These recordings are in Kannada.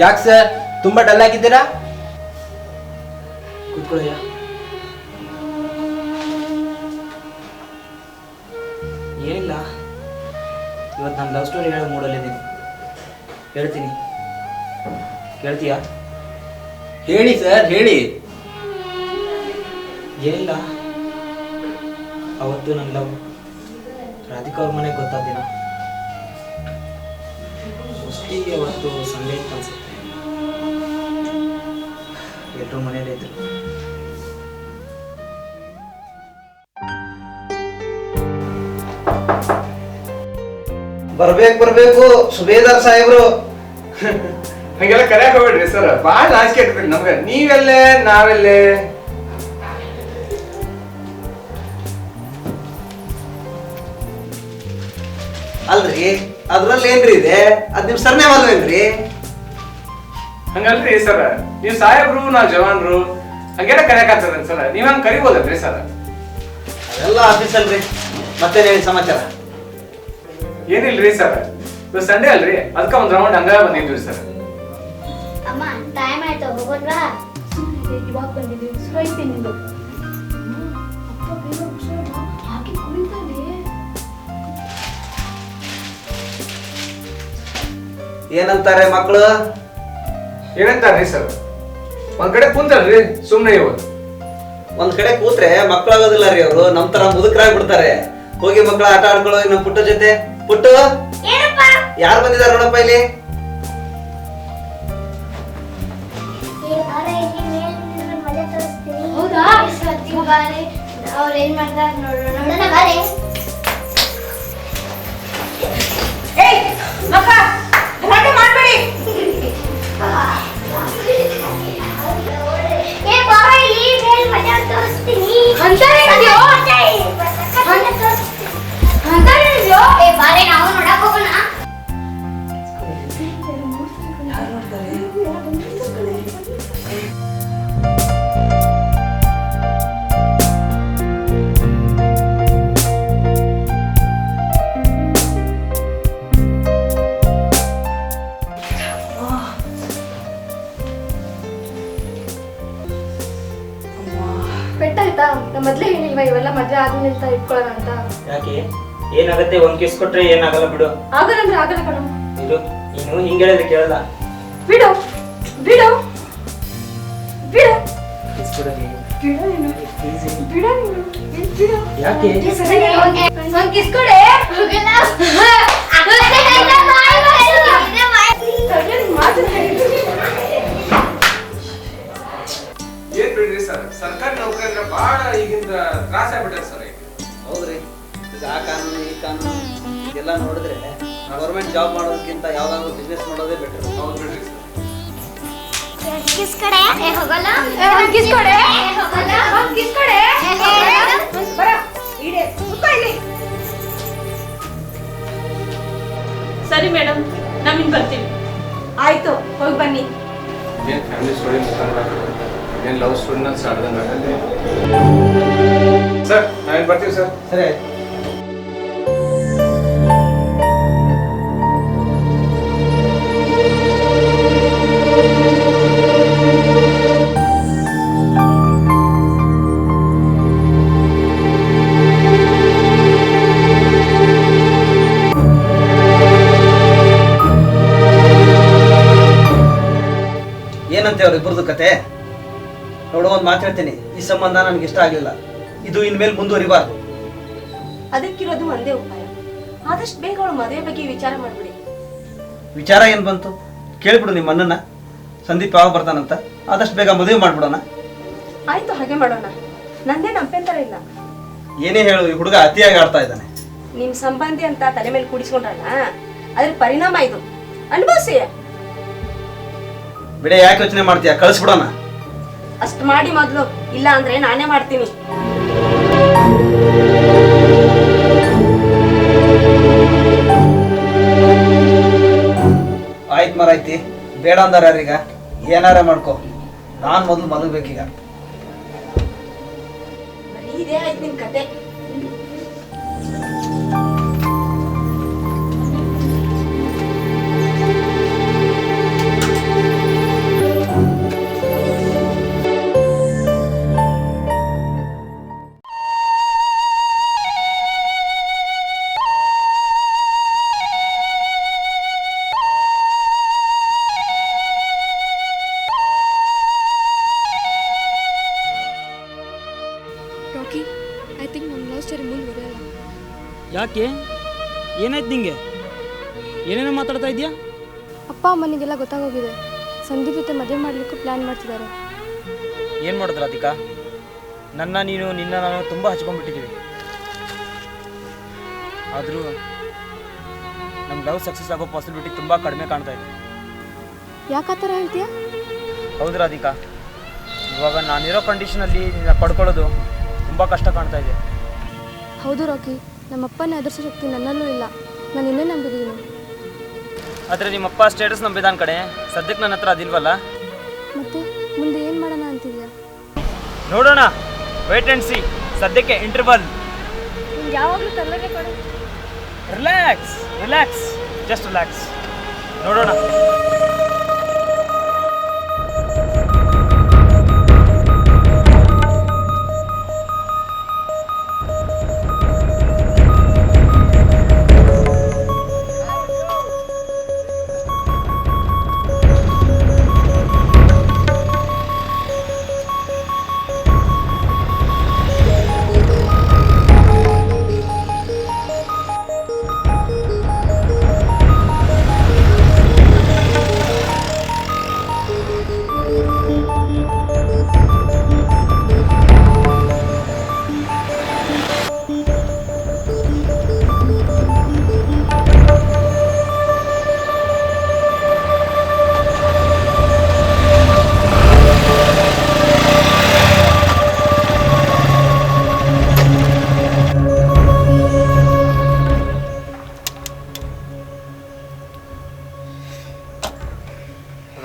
ಯಾಕೆ ಸರ್ ತುಂಬಾ ಡಲ್ ಆಗಿದ್ದೀರಾ? ಕೂತ್ಕೊಳ್ಳಯ್ಯ. ಏನಿಲ್ಲ, ಇವತ್ತು ನಾನು ಲವ್ ಸ್ಟೋರಿ ಹೇಳೋ ಮೂಡಲ್ಲಿದ್ದೀನಿ. ಹೇಳ್ತೀನಿ, ಕೇಳ್ತೀಯಾ? ಹೇಳಿ ಸರ್ ಹೇಳಿ. ಏನಿಲ್ಲ, ಅವತ್ತು ನನ್ನ ಲವ್ ರಾಧಿಕಾ ಅವ್ರ ಮನೆಗೆ ಗೊತ್ತಾದಿನ. ಮೋಸ್ಟ್ಲಿ ಅವತ್ತು ಸಂಡೇ ಅಂತ ಅನ್ಸುತ್ತೆ. ಎಲ್ಲರೂ ಮನೇಲಿ ಇದ್ರು. ಬರ್ಬೇಕು ಸುಬೇದಾರ್ ಸಾಹೇಬ್ರು. ಹಂಗೆಲ್ಲ ಕರೆಯಕ್ ಹೋಗ್ಬೇಡ್ರಿ ಸರ್, ಬಾಳ ನಾಚಿಕೆ ಆಗ್ತದೆ ನಮ್ಗೆ. ನೀವೆಲ್ಲೇ ನಾವೆಲ್ಲೇ? ಅಲ್ರಿ ಅದ್ರಲ್ಲಿ ಏನ್ರಿ ಇದೆ? ಅದ್ ನಿಮ್ ಸರ್ನೇ ಅಲ್ವೇನ್ರಿ? ಹಂಗಲ್ರಿ ಸರ್, ನೀವ್ ಸಾಹೇಬ್ರು ನಾವ್ ಜವಾನ್ರು, ಹಂಗೆಲ್ಲ ಕರೆಯಕ್ ಆಗ್ತದ ಸರ್. ನೀವ್ ಹಂಗ ಕರಿಬೋದಲ್ರಿ ಸರ್? ಅದೆಲ್ಲ ಆಫೀಸ್ ಅಲ್ರಿ. ಮತ್ತೇನ್ ಹೇಳಿ ಸಮಾಚಾರ? ಏನಿಲ್ರಿ ಸರ್, ಇವತ್ತು ಸಂಡೇ ಅಲ್ರಿ, ಅದಕ್ಕ ಒಂದ್ ರೌಂಡ್ ಹಂಗ ಬಂದಿದ್ವಿ ಸರ್. ಅಮ್ಮ ಟೈಮ್ ಆಯ್ತು, ಹೋಗೋದ್ವಾ? ಇವಾಗ ಬಂದಿದ್ದೀವಿ, ಸ್ವೈತೆ ನಿಂದು. ಅಪ್ಪ ಬೇಗ ಹುಷಾರು, ಹಾಕಿ ಕುಳಿತಾನೆ. ಏನಂತಾರೆ ಮಕ್ಕಳು? ಏನಂತಾರ್ರಿ ಸರ್? ಒಂದ್ ಕಡೆ ಕುಂತಲ್ರಿ ಸುಮ್ನೆ ಇವತ್ತು. ಒಂದ್ ಕಡೆ ಕೂತ್ರೆ ಮಕ್ಕಳಾಗೋದಿಲ್ಲ ರೀ ಅವರು, ನಮ್ ತರ ಮುದುಕರಾಗಿ ಬಿಡ್ತಾರೆ. ಹೋಗಿ ಮಕ್ಕಳ ಆಟ ಆಡ್ಕೊಳ್ಳೋ ನಮ್ ಪುಟ್ಟ ಜೊತೆ. ಪುಟ್ಟು, ಯಾರು ಬಂದಿದಾರ ನೋಡಪ್ಪ ಇಲ್ಲಿ? ಹೌದಾ? ಅವ್ರು ಏನ್ ಮಾಡ್ತಾರ ನೋಡೋಣ ಬಾರೆ. ಏ ಬಾರ ಇಲ್ಲಿ ಮೇಲ್ ಮಜಾ ತೋರಿಸ್ತೀನಿ. ಏ ಬಾರೆ ನಾವು ನೋಡಕ್ ಹೋಗೋಣ. ಪೆಟ್ಟಾಯ್ತಾ? ನಾ ಮೊದ್ಲೇ ಹೇಳಿಲ್ವಾ ಇವೆಲ್ಲ ಮದ್ವೆ ಆದ್ಮೇಲೆ ಅಂತ ಇಟ್ಕೊಳ್ಳೋಣ ಅಂತ? ಯಾಕೆ? ಏನಾಗತ್ತೆ? ಒಂದ್ ಕಿಸ್ ಕೊಟ್ರೆ ಏನಾಗಲ್ಲ ಬಿಡು. ಆಗಲ್ಲ ಅಂದ್ರೆ ಆಗಲ್ಲ ಕಣ. ಇದು ನೀನು ಹಿಂಗ್ ಹೇಳಿದ್ರೆ ಕೇಳಲ್ಲ. ಬಿಡು ಬಿಡು ಬಿಡು ಕಿಸ್ ಕೊಡಲಿ. ಬಿಡು ನೀನು, ಬಿಡು ನೀನು, ಬಿಡು. ಯಾಕೆ? ಒಂದ್ ಕಿಸ್ ಕೊಡೆ. ಹೋಗಲ್ಲ. ಏನ್ ಬಿಡ್ರಿ ಸರ್, ಸರ್ಕಾರಿ ನೌಕರಿ ಅಂದ್ರೆ ಬಾಳ ಈಗಿಂದ ತ್ರಾಸ ಆಗ್ಬಿಟ್ಟೆ ಸರ್. ಹೌದ್ರಿ, ಈಗ ಆ ಕಾನೂನು ಈ ಕಾನೂನು ಇದೆಲ್ಲ ನೋಡಿದ್ರೆ ಗೌರ್ಮೆಂಟ್ ಜಾಬ್ ಮಾಡೋದಕ್ಕಿಂತ ಯಾವ್ದಾದ್ರು ಬಿಸ್ನೆಸ್ ಮಾಡೋದೇ ಬೆಟರ್. ಹೌದ್ ಬಿಡ್ರಿ ಸರ್. ಕಿಸ್ ಕಡೆ ಹೋಗಲ್ಲ. ಒಂದ್ ಕಿಸ್ ಕೊಡೆ. ಹೋಗಲ್ಲ. ಒಂದ್ ಕಿಸ್ ಕೊಡೆ. ಬರ ಇಡೆ ಕುತ್ಕೋ ಇಲ್ಲಿ. ಸರಿ ಮೇಡಮ್, ನಾವಿನ್ ಬರ್ತೀವಿ. ಆಯ್ತು, ಹೋಗಿ ಬನ್ನಿ. ಏನ್ ಫ್ಯಾಮಿಲಿ ಸ್ಟೋರಿ ಮುಖಂಡ, ಏನ್ ಲವ್ ಸ್ಟೋರಿನ ಸಾಡ್ದಂಗ ಆಗತ್ತೆ ಸರ್. ನಾವೇನ್ ಬರ್ತೀವಿ ಸರ್. ಸರಿ. ಏನಂತೆ ಅವ್ರಿಬ್ಬರದು ಕತೆ? ನೋಡು, ಒಂದ್ ಮಾತು ಹೇಳ್ತೀನಿ, ಈ ಸಂಬಂಧ ನನ್ಗೆ ಇಷ್ಟ ಆಗ್ಲಿಲ್ಲ. ಇದು ಇನ್ಮೇಲೆ ಮುಂದುವರಿಬಾರ್ದು. ಅದಕ್ಕಿರೋದು ಒಂದೇ ಉಪಾಯ, ಆದಷ್ಟು ಬೇಗ ಅವಳು ಮದುವೆ ಬಗ್ಗೆ ವಿಚಾರ ಮಾಡ್ಬಿಡಿ. ವಿಚಾರ ಏನ್ ಬಂತು? ಕೇಳ್ಬಿಡು ನಿಮ್ಮ ಅಣ್ಣನ, ಸಂದೀಪ್ ಯಾವಾಗ ಬರ್ತಾನಂತ. ಆದಷ್ಟು ಬೇಗ ಮದುವೆ ಮಾಡ್ಬಿಡೋಣ. ಆಯ್ತು, ಹಾಗೆ ಮಾಡೋಣ. ನಂದೇನು ಅಭ್ಯಂತರ ಇಲ್ಲ. ಏನೇ ಹೇಳು, ಈ ಹುಡುಗ ಅತಿಯಾಗಿ ಆಡ್ತಾ ಇದ್ದಾನೆ. ನಿಮ್ ಸಂಬಂಧಿ ಅಂತ ತಲೆ ಮೇಲೆ ಕೂಡಿಸ್ಕೊಂಡ್ರಲ್ಲ, ಅದ್ರ ಪರಿಣಾಮ ಇದು. ಅನುಭವಿಸಿ. ಬಿಡೆ, ಯಾಕೆ ಯೋಚನೆ ಮಾಡ್ತೀಯ? ಕಳಿಸ್ಬಿಡೋಣ. ಅಷ್ಟ್ ಮಾಡಿ ಮೊದ್ಲು, ಇಲ್ಲ ಅಂದ್ರೆ ನಾನೇ ಮಾಡ್ತೀನಿ. ಆಯ್ತು ಮರಾಯ್ತಿ, ಬೇಡ ಅಂದಾರ ಯಾರೀಗ? ಏನಾರ ಮಾಡ್ಕೊ, ನಾನ್ ಮೊದಲು ಮಲಗ್ಬೇಕೀಗ. ಬರೀ ಇದೇ ಆಯ್ತು ನಿನ್ ಕತೆ. ಯಾಕೆ ಏನಾಯ್ತು ನಿಂಗೆ? ಏನೇನೋ ಮಾತಾಡ್ತಾ ಇದೆಯಾ? ಅಪ್ಪ ಅಮ್ಮನಿಗೆಲ್ಲ ಗೊತ್ತಾಗೋಗಿದೆ. ಸಂದೀಪ್ ಜೊತೆ ಮದುವೆ ಮಾಡಲಿಕ್ಕೂ ಪ್ಲ್ಯಾನ್ ಮಾಡ್ತಿದ್ದಾರೆ. ಏನು ಮಾಡೋದು ರಾಧಿಕಾ, ನಿನ್ನ ನಾನು ತುಂಬ ಹಚ್ಕೊಂಡ್ಬಿಟ್ಟಿದ್ದೀವಿ. ಆದರೂ ನಮ್ಮ ಲವ್ ಸಕ್ಸಸ್ ಆಗೋ ಪಾಸಿಬಿಲಿಟಿ ತುಂಬ ಕಡಿಮೆ ಕಾಣ್ತಾ ಇದೆ. ಯಾಕೆ ಆ ಥರ ಹೇಳ್ತೀಯಾ? ಹೌದು ರಾಧಿಕಾ, ಇವಾಗ ನಾನಿರೋ ಕಂಡೀಷನಲ್ಲಿ ನಿನ್ನ ಪಡ್ಕೊಳ್ಳೋದು ತುಂಬ ಕಷ್ಟ ಕಾಣ್ತಾ ಇದೆ. ಹೌದು ರಾಕಿ, ನಮ್ಮಪ್ಪನ ಎದುರಿಸೋ ಶಕ್ತಿ ನನ್ನಲ್ಲೂ ಇಲ್ಲ. ನಾನು ಇನ್ನೇ ನಂಬಿದ್ದೀನಿ. ಆದರೆ ನಿಮ್ಮಪ್ಪ ಸ್ಟೇಟಸ್ ನಂಬಿದಾನ ಕಡೆ, ಸದ್ಯಕ್ಕೆ ನನ್ನ ಹತ್ರ ಅದಿಲ್ವಲ್ಲ. ಮತ್ತೆ ಮುಂದೆ ಏನು ಮಾಡೋಣ ಅಂತಿದ್ಯಾ? ನೋಡೋಣ, ವೇಟ್ ಆ್ಯಂಡ್ ಸಿ. ಸದ್ಯಕ್ಕೆ ಇಂಟರ್ವಲ್. ನಿಮ್ಗೆ ಯಾವಾಗಲೂ ತಲೆಗೆ ಕೊಡು. Relax relax, just relax. ನೋಡೋಣ.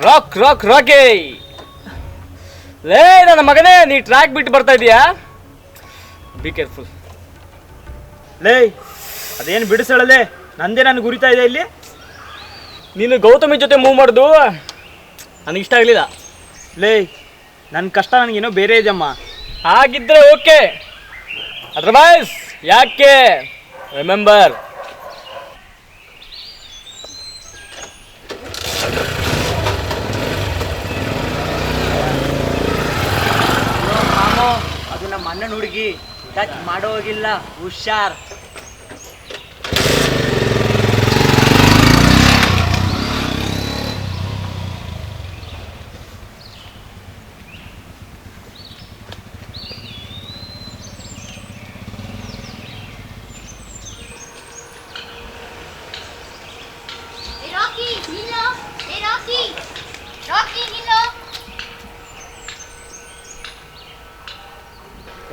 ರಾಕ್ ರಾಕ್ ರಾಕೇ, ಲೇ ನನ್ನ ಮಗನೇ, ನೀ ಟ್ರ್ಯಾಕ್ ಬಿಟ್ಟು ಬರ್ತಾ ಇದೀಯಾ? Be careful. ಲೇ ಅದೇನು ಬಿಡಿಸಳಲ್ಲೇ, ನಂದೇ ನನಗೆ ಗುರಿತಾ ಇದೆ ಇಲ್ಲಿ. ನೀನು ಗೌತಮಿ ಜೊತೆ ಮೂವ್ ಮಾಡೋದು ನನಗಿಷ್ಟ ಆಗಲಿಲ್ಲ. ಲೇ ನನ್ನ ಕಷ್ಟ ನನಗೇನೋ ಬೇರೆ ಇದೆಯಮ್ಮ. ಹಾಗಿದ್ರೆ ಓಕೆ, ಅದರ್ವೈಸ್ ಯಾಕೆ? ರಿಮೆಂಬರ್, ಅದು ನಮ್ಮ ಅಣ್ಣನ ಹುಡುಗಿ, ಟಚ್ ಮಾಡೋ ಹೋಗಿಲ್ಲ, ಹುಷಾರ್.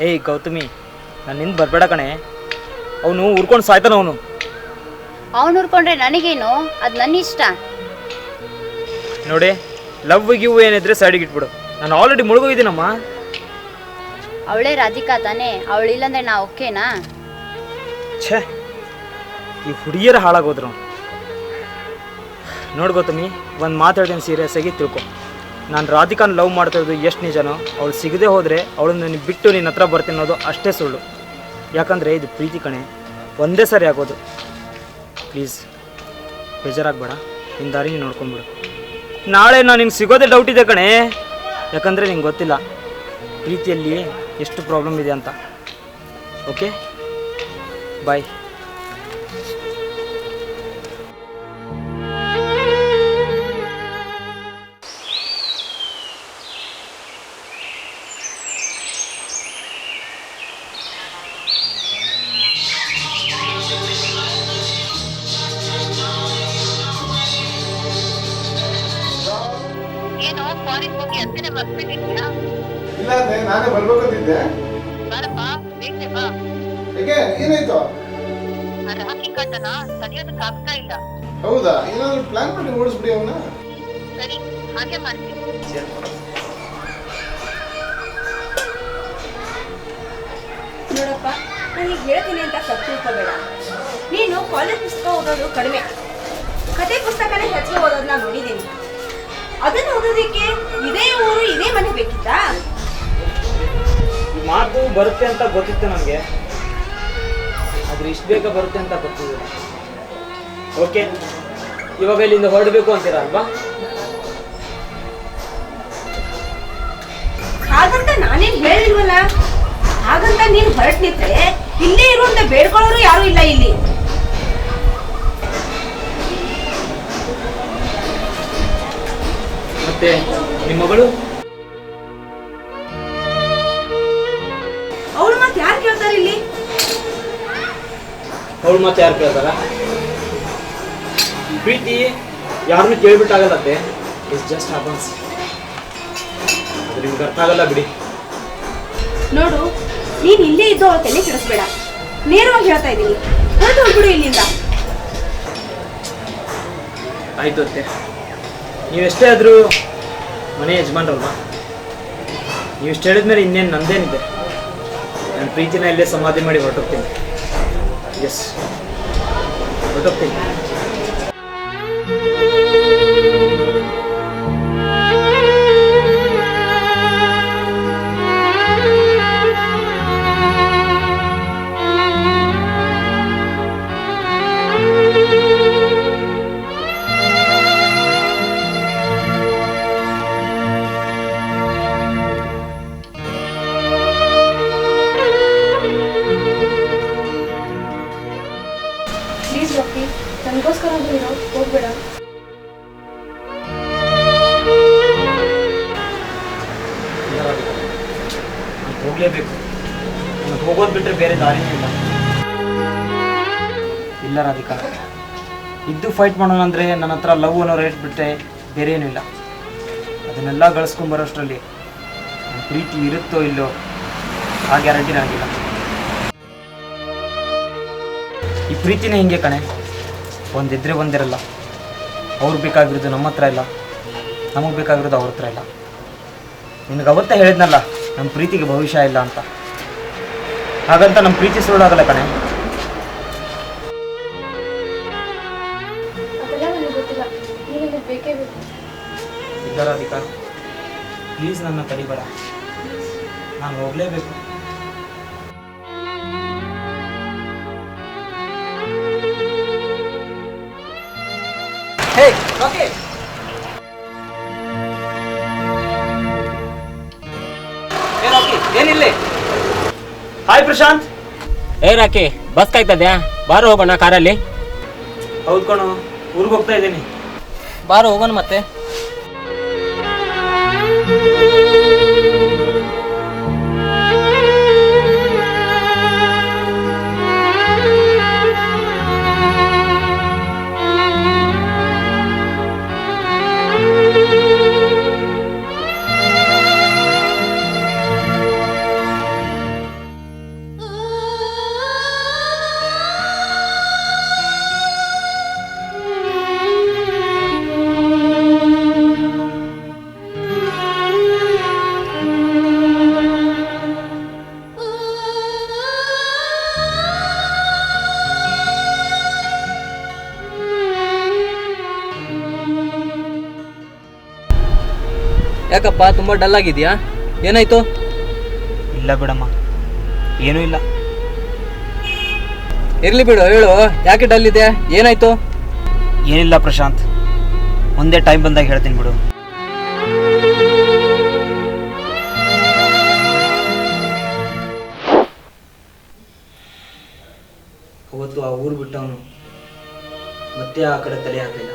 ಏಯ್ ಗೌತಮಿ, ನನ್ನಿಂದ ಬರಬೇಡ ಕಣೆ. ಅವನು ಉರ್ಕೊಂಡು ಸಾಯ್ತಾನ. ಅವನು ಉರ್ಕೊಂಡ್ರೆ ನನಗೇನು, ಅದು ನನ್ನ ಇಷ್ಟ. ನೋಡಿ, ಲವ್ ಗಿವ್ ಏನಿದ್ರೆ ಸೈಡಿಗೆ ಇಟ್ಬಿಡು. ನಾನು ಆಲ್ರೆಡಿ ಮುಳುಗೋಗಿದ್ದೀನಮ್ಮ. ಅವಳೇ ರಾಧಿಕಾ ತಾನೇ, ಅವಳಿಲ್ಲಂದ್ರೆ ನಾ ಓಕೆನಾ? ಛೇ, ಈ ಹುಡುಗಿಯರ ಹಾಳಾಗೋದ್ರು. ನೋಡಿ ಗೌತಮಿ, ಒಂದು ಮಾತಾಡ್ತೀನಿ, ಸೀರಿಯಸ್ ಆಗಿ ತಿಳ್ಕೊ. ನಾನು ರಾಧಿಕಾನ ಲವ್ ಮಾಡ್ತಾ ಇರೋದು ಎಷ್ಟು ನಿಜನೋ, ಅವಳು ಸಿಗದೆ ಹೋದರೆ ಅವಳನ್ನ ನನಗೆ ಬಿಟ್ಟು ನಿನ್ನ ಹತ್ರ ಬರ್ತೀನಿ ಅನ್ನೋದು ಅಷ್ಟೇ ಸುಳ್ಳು. ಯಾಕಂದರೆ ಇದು ಪ್ರೀತಿ ಕಣೆ, ಒಂದೇ ಸರಿ ಆಗೋದು. ಪ್ಲೀಸ್ ಬೇಜಾರಾಗಬೇಡ, ನಿನ್ನ ದಾರಿ ನೀನು ನೋಡ್ಕೊಂಬಿಡು. ನಾಳೆ ನಾನು ನಿಂಗೆ ಸಿಗೋದೇ ಡೌಟ್ ಇದೆ ಕಣೆ. ಯಾಕಂದರೆ ನಿಂಗೆ ಗೊತ್ತಿಲ್ಲ ಪ್ರೀತಿಯಲ್ಲಿ ಎಷ್ಟು ಪ್ರಾಬ್ಲಮ್ ಇದೆ ಅಂತ. ಓಕೆ, ಬಾಯ್. ಇಲ್ಲ ಅದೇ ನಾನೇ ಬರ್ಬೇಕಂತಿದ್ದೆ. ಏಕೆ ಏನಾಯ್ತು? ಹೌದಾ? ಏನಾದ್ರು ಪ್ಲಾನ್ ಮಾಡಿ ಓಡಿಸ್ಬಿಡಿ ಅವನ್ನ. ನೋಡಪ್ಪ, ನಾನು ಈಗ ಹೇಳ್ತೀನಿ ಅಂತ ತಪ್ಪು ತಿಳ್ಕೋಬೇಡ. ನೀನು ಕಾಲೇಜ್ ಪುಸ್ತಕ ಓದೋದು ಕಡಿಮೆ, ಕತೆ ಪುಸ್ತಕನೇ ಹೆಚ್ಚು ಓದೋದು ನಾನು ನೋಡಿದ್ದೀನಿ. ಅದನ್ನು ಓದೋದಕ್ಕೆ ಇದೇ ಊರು ಇದೇ ಮನೆ ಬೇಕಿತ್ತಾ? ಮಾತು ಬರುತ್ತೆ ಅಂತ ಗೊತ್ತಿತ್ತು ನನಗೆ, ಆದ್ರೆ ಇಷ್ಟು ಬೇಗ ಬರುತ್ತೆ ಅಂತ ಗೊತ್ತಿಲ್ಲ. ಓಕೆ, ಇವಾಗ ಇಲ್ಲಿಂದ ಹೊರಡಬೇಕು ಅಂತೀರಾ ಅಲ್ವಾ? ಹಾಗಂತ ನಾನೇನು ಹೇಳಿಲ್ವಲ್ಲ. ಹಾಗಂತ ನೀನು ಹೊರಟು ನಿಂತ್ರೆ ಇಲ್ಲೇ ಇರುವಂತ ಬೇಡ್ಕೊಳ್ಳೋರು ಯಾರು ಇಲ್ಲ ಇಲ್ಲಿ. ಮತ್ತೆ ನಿಮ್ಮ ಮಗಳು ಅವಳು ಮತ್ತೆ ಯಾರು ಕೇಳ್ತಾರೆ ಇಲ್ಲಿ? ಅವಳು ಮತ್ತೆ ಯಾರು ಕೇಳ್ತಾರ? ಪ್ರೀತಿ ಯಾರನ್ನು ಕೇಳ್ಬಿಟ್ಟಾಗಲ್ಲತ್ತೆ. It's just happens. ಅದು ನಿಮ್ಗೆ ಅರ್ಥ ಆಗಲ್ಲ ಬಿಡಿ. ನೋಡು, ನೀನ್ ಇಲ್ಲೇ ಇದ್ದು ಅವಳ ತಲೆ ಕೆಡಿಸ್ಬೇಡ. ನೇರವಾಗಿ ಹೇಳ್ತಾ ಇದ್ದೀನಿ, ಹೊರಟು ಹೋಗ್ಬಿಡು ಇಲ್ಲಿಂದ. ಆಯ್ತು ಅತ್ತೆ, ನೀವೆಷ್ಟೇ ಆದರೂ ಮನೆ ಯಜಮಾನ್ರಲ್ವಾ? ನೀವಿಷ್ಟು ಹೇಳಿದ್ಮೇಲೆ ಇನ್ನೇನು ನಂದೇನಿದೆ? ನನ್ನ ಪ್ರೀತಿನ ಇಲ್ಲೇ ಸಮಾಧಿ ಮಾಡಿ ಹೊರಟೋಗ್ತೀನಿ. ಎಸ್, ಹೊರಟೋಗ್ತೀನಿ. ಪ್ಲೀಸ್ ರಾಕಿ, ನನಗೋಸ್ಕರ ಇರೋ, ಹೋಗ್ಬೇಡ. ಹೋಗಲೇಬೇಕು. ನನಗೆ ಹೋಗೋದು ಬಿಟ್ಟರೆ ಬೇರೆ ದಾರಿನೇ ಇಲ್ಲ. ಇಲ್ಲ ರಾಧಿಕಾ, ಇದ್ದು ಫೈಟ್ ಮಾಡೋಣ ಅಂದರೆ ನನ್ನ ಹತ್ರ ಲವ್ ಅನ್ನೋ ರೇಟ್ ಬಿಟ್ಟರೆ ಬೇರೆ ಏನೂ ಇಲ್ಲ. ಅದನ್ನೆಲ್ಲ ಗಳಿಸ್ಕೊಂಬರೋಷ್ಟರಲ್ಲಿ ನನ್ನ ಪ್ರೀತಿ ಇರುತ್ತೋ ಇಲ್ಲೋ ಆ ಗ್ಯಾರಂಟಿ ನನಗಿಲ್ಲ. ಈ ಪ್ರೀತಿನೇ ಹಿಂಗೆ ಕಣೆ, ಒಂದಿದ್ರೆ ಒಂದಿರಲ್ಲ. ಅವ್ರಿಗೆ ಬೇಕಾಗಿರೋದು ನಮ್ಮ ಹತ್ರ ಇಲ್ಲ, ನಮಗೆ ಬೇಕಾಗಿರೋದು ಅವ್ರ ಹತ್ರ ಇಲ್ಲ. ನಿನಗೆ ಅವತ್ತೇ ಹೇಳಿದ್ನಲ್ಲ ನಮ್ಮ ಪ್ರೀತಿಗೆ ಭವಿಷ್ಯ ಇಲ್ಲ ಅಂತ. ಹಾಗಂತ ನಮ್ಮ ಪ್ರೀತಿ ಸುಳ್ಳಾಗಲ್ಲ ಕಣೆ. ಅದೆಲ್ಲ ನನಗೆ ಗೊತ್ತಿಲ್ಲ, ನೀನು ನನಗೆ ಬೇಕೇ ಬೇಕು. ಇಲ್ಲ ರಾಧಿಕಾ, ಪ್ಲೀಸ್ ನನ್ನ ತಡಿಬೇಡ. ನಾನು ಹೋಗಲೇಬೇಕು. ಹೇ ರಾಕಿ, ಏನಿಲ್ಲ. ಹಾಯ್ ಪ್ರಶಾಂತ್. ಏ ರಾಕಿ, ಬಸ್ ಕಾಯ್ತದ್ಯಾ? ಬಾರೋ ಹೋಗೋಣ ಕಾರಲ್ಲಿ. ಹೌದು ಕಣೋ, ಊರಿಗೆ ಹೋಗ್ತಾ ಇದ್ದೀನಿ. ಬಾರೋ ಹೋಗೋಣ ಮತ್ತೆ. ಯಾಕಪ್ಪ ತುಂಬ ಡಲ್ ಆಗಿದೆಯಾ? ಏನಾಯ್ತು? ಇಲ್ಲ ಬಿಡಮ್ಮ, ಏನೂ ಇಲ್ಲ. ಇರ್ಲಿ ಬಿಡು, ಹೇಳು ಯಾಕೆ ಡಲ್ ಇದೆ, ಏನಾಯ್ತು? ಏನಿಲ್ಲ ಪ್ರಶಾಂತ್, ಒಂದೇ ಟೈಮ್ ಬಂದಾಗ ಹೇಳ್ತೀನಿ ಬಿಡು. ಅವತ್ತು ಆ ಊರು ಬಿಟ್ಟವನು ಮತ್ತೆ ಆ ಕಡೆ ತಲೆ ಹಾಕಲಿಲ್ಲ.